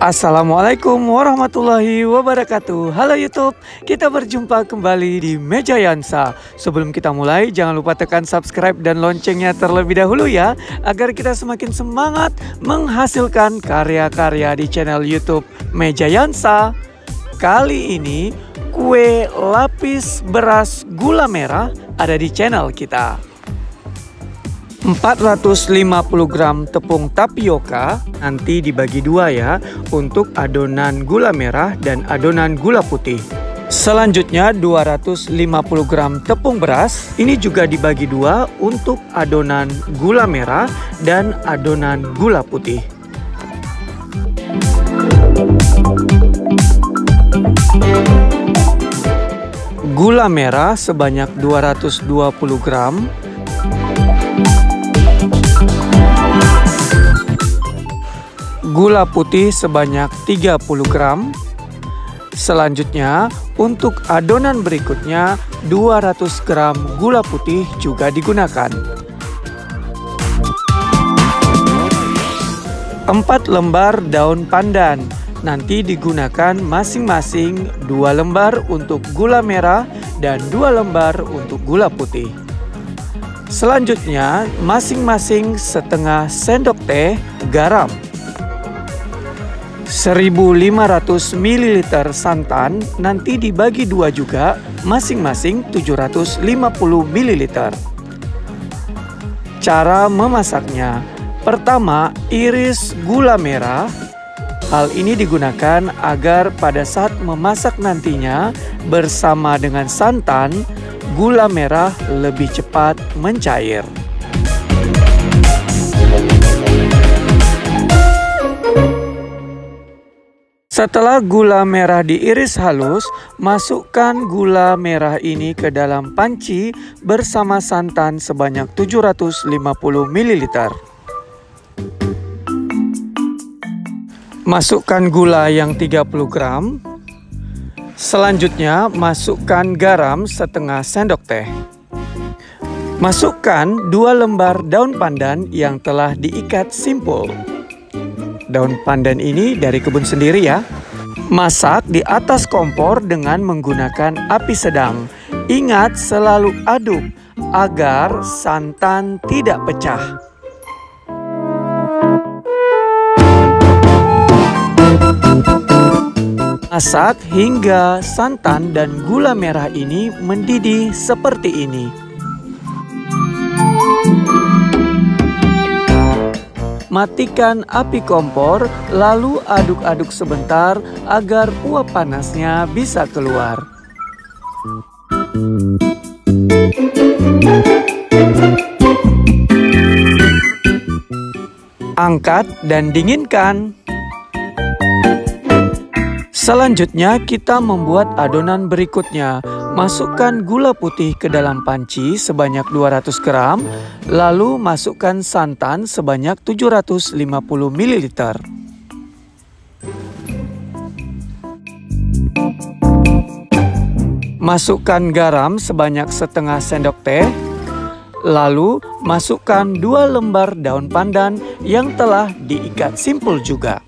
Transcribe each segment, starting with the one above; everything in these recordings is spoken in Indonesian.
Assalamualaikum warahmatullahi wabarakatuh. Halo YouTube, kita berjumpa kembali di Meja Yansa. Sebelum kita mulai, jangan lupa tekan subscribe dan loncengnya terlebih dahulu ya, agar kita semakin semangat menghasilkan karya-karya di channel YouTube Meja Yansa. Kali ini kue lapis beras gula merah ada di channel kita. 450 gram tepung tapioka nanti dibagi dua ya, untuk adonan gula merah dan adonan gula putih. Selanjutnya 250 gram tepung beras, ini juga dibagi dua untuk adonan gula merah dan adonan gula putih. Gula merah sebanyak 220 gram. Gula putih sebanyak 30 gram. Selanjutnya untuk adonan berikutnya 200 gram gula putih juga digunakan. 4 lembar daun pandan, nanti digunakan masing-masing 2 lembar untuk gula merah dan 2 lembar untuk gula putih. Selanjutnya masing-masing setengah sendok teh garam. 1500 ml santan nanti dibagi dua juga, masing-masing 750 ml. Cara memasaknya, pertama iris gula merah. Hal ini digunakan agar pada saat memasak nantinya bersama dengan santan, gula merah lebih cepat mencair. Setelah gula merah diiris halus, masukkan gula merah ini ke dalam panci bersama santan sebanyak 750 ml. Masukkan gula yang 30 gram. Selanjutnya masukkan garam setengah sendok teh. Masukkan 2 lembar daun pandan yang telah diikat simpul. Daun pandan ini dari kebun sendiri ya. Masak di atas kompor dengan menggunakan api sedang. Ingat selalu aduk agar santan tidak pecah. Masak hingga santan dan gula merah ini mendidih seperti ini. Matikan api kompor, lalu aduk-aduk sebentar agar uap panasnya bisa keluar. Angkat dan dinginkan. Selanjutnya kita membuat adonan berikutnya. Masukkan gula putih ke dalam panci sebanyak 200 gram, lalu masukkan santan sebanyak 750 ml. Masukkan garam sebanyak setengah sendok teh, lalu masukkan 2 lembar daun pandan yang telah diikat simpul juga.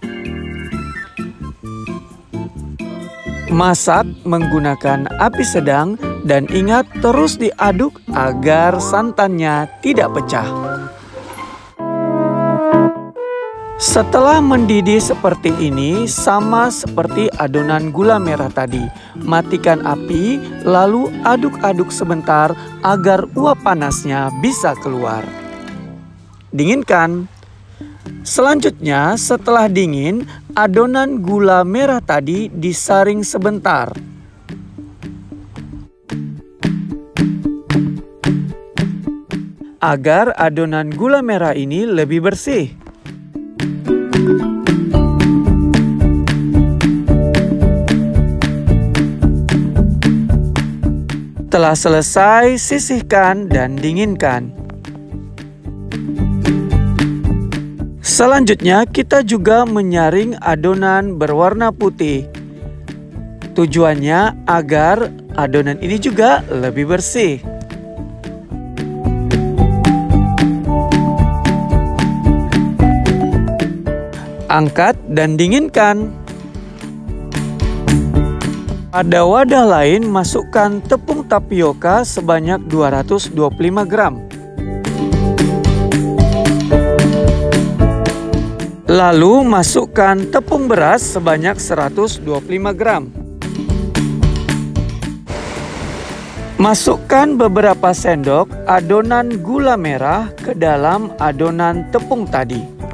Masak menggunakan api sedang dan ingat terus diaduk agar santannya tidak pecah. Setelah mendidih seperti ini, sama seperti adonan gula merah tadi, matikan api lalu aduk-aduk sebentar agar uap panasnya bisa keluar. Dinginkan. Selanjutnya setelah dingin, adonan gula merah tadi disaring sebentar. Agar adonan gula merah ini lebih bersih. Setelah selesai, sisihkan dan dinginkan. Selanjutnya kita juga menyaring adonan berwarna putih. Tujuannya agar adonan ini juga lebih bersih. Angkat dan dinginkan. Pada wadah lain, masukkan tepung tapioka sebanyak 225 gram. Lalu masukkan tepung beras sebanyak 125 gram. Masukkan beberapa sendok adonan gula merah ke dalam adonan tepung tadi.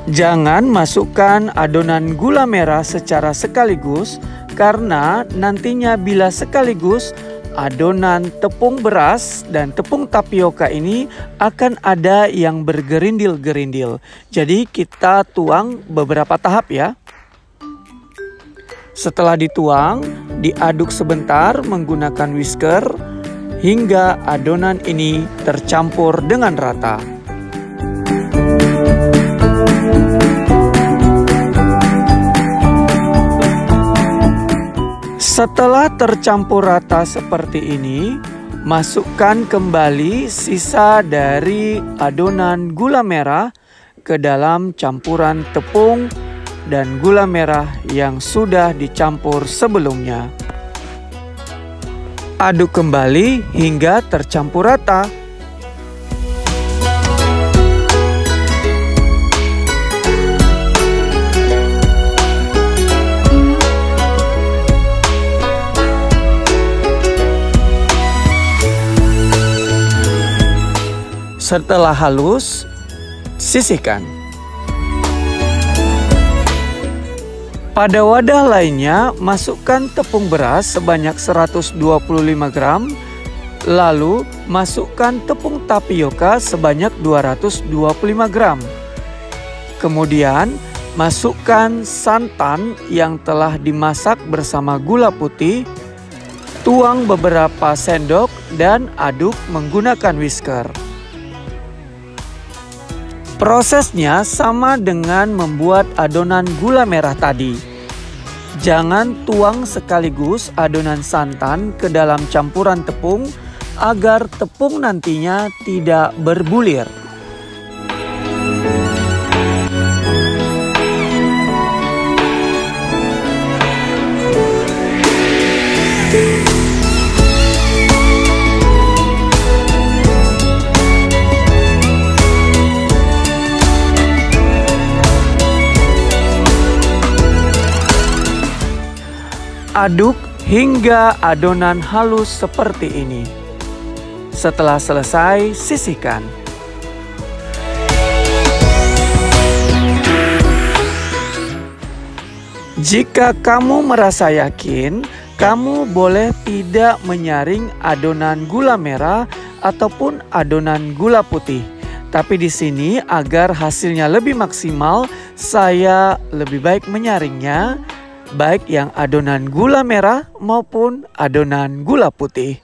Jangan masukkan adonan gula merah secara sekaligus, karena nantinya bila sekaligus adonan tepung beras dan tepung tapioka ini akan ada yang bergerindil-gerindil. Jadi kita tuang beberapa tahap ya. Setelah dituang, diaduk sebentar menggunakan whisker hingga adonan ini tercampur dengan rata. Setelah tercampur rata seperti ini, masukkan kembali sisa dari adonan gula merah ke dalam campuran tepung dan gula merah yang sudah dicampur sebelumnya. Aduk kembali hingga tercampur rata. Setelah halus, sisihkan. Pada wadah lainnya, masukkan tepung beras sebanyak 125 gram, lalu masukkan tepung tapioka sebanyak 225 gram. Kemudian, masukkan santan yang telah dimasak bersama gula putih, tuang beberapa sendok dan aduk menggunakan whisker. Prosesnya sama dengan membuat adonan gula merah tadi. Jangan tuang sekaligus adonan santan ke dalam campuran tepung agar tepung nantinya tidak berbulir. Aduk hingga adonan halus seperti ini. Setelah selesai, sisihkan. Jika kamu merasa yakin, kamu boleh tidak menyaring adonan gula merah ataupun adonan gula putih. Tapi di sini agar hasilnya lebih maksimal, saya lebih baik menyaringnya, baik yang adonan gula merah maupun adonan gula putih.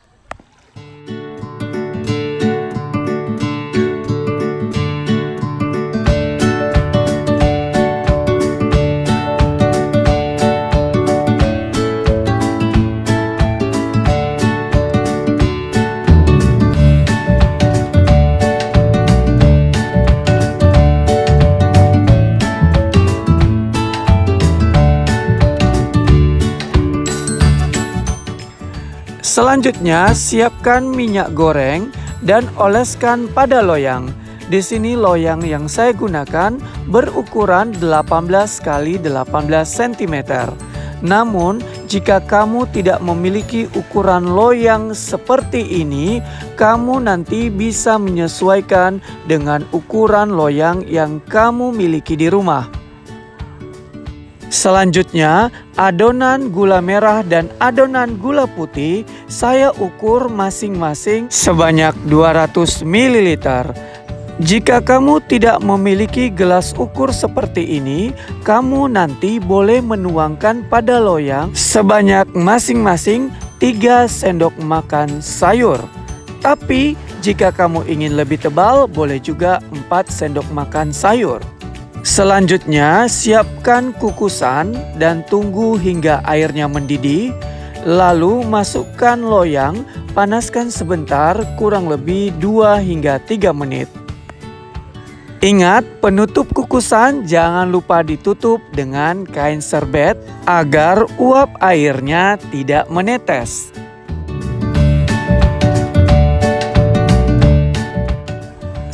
Selanjutnya, siapkan minyak goreng dan oleskan pada loyang. Di sini loyang yang saya gunakan berukuran 18 x 18 cm. Namun, jika kamu tidak memiliki ukuran loyang seperti ini, kamu nanti bisa menyesuaikan dengan ukuran loyang yang kamu miliki di rumah. Selanjutnya, adonan gula merah dan adonan gula putih saya ukur masing-masing sebanyak 200 ml. Jika kamu tidak memiliki gelas ukur seperti ini, kamu nanti boleh menuangkan pada loyang sebanyak masing-masing 3 sendok makan sayur. Tapi, jika kamu ingin lebih tebal, boleh juga 4 sendok makan sayur. Selanjutnya, siapkan kukusan dan tunggu hingga airnya mendidih. Lalu masukkan loyang, panaskan sebentar kurang lebih 2 hingga 3 menit. Ingat, penutup kukusan jangan lupa ditutup dengan kain serbet agar uap airnya tidak menetes.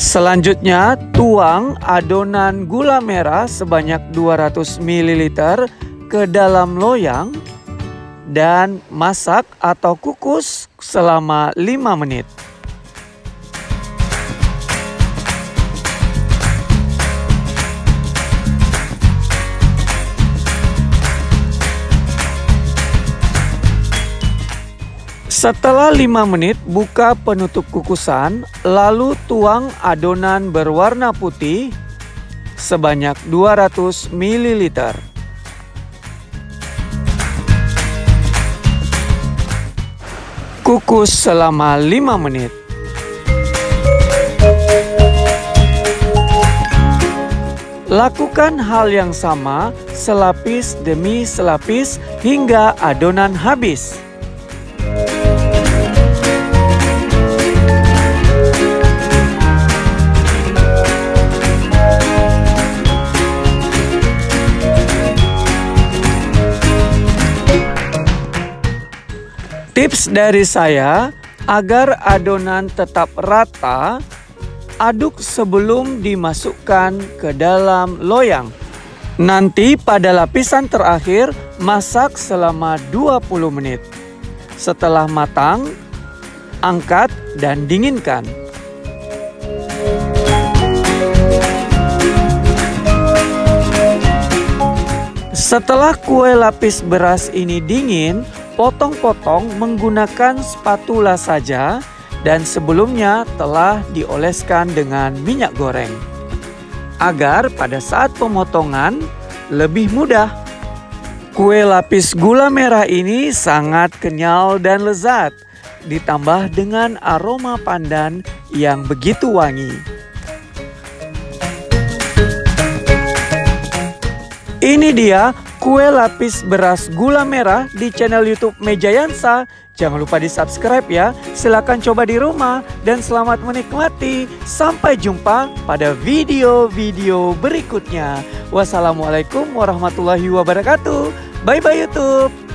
Selanjutnya, tuang adonan gula merah sebanyak 200 ml ke dalam loyang dan masak atau kukus selama 5 menit. Setelah 5 menit, buka penutup kukusan, lalu tuang adonan berwarna putih sebanyak 200 ml. Kukus selama 5 menit. Lakukan hal yang sama selapis demi selapis hingga adonan habis. Tips dari saya, agar adonan tetap rata, aduk sebelum dimasukkan ke dalam loyang. Nanti pada lapisan terakhir, masak selama 20 menit. Setelah matang, angkat dan dinginkan. Setelah kue lapis beras ini dingin, potong-potong menggunakan spatula saja dan sebelumnya telah dioleskan dengan minyak goreng agar pada saat pemotongan lebih mudah. Kue lapis gula merah ini sangat kenyal dan lezat, ditambah dengan aroma pandan yang begitu wangi. Ini dia kue lapis beras gula merah di channel YouTube Mejayansa. Jangan lupa di-subscribe ya. Silahkan coba di rumah dan selamat menikmati. Sampai jumpa pada video-video berikutnya. Wassalamualaikum warahmatullahi wabarakatuh. Bye-bye YouTube.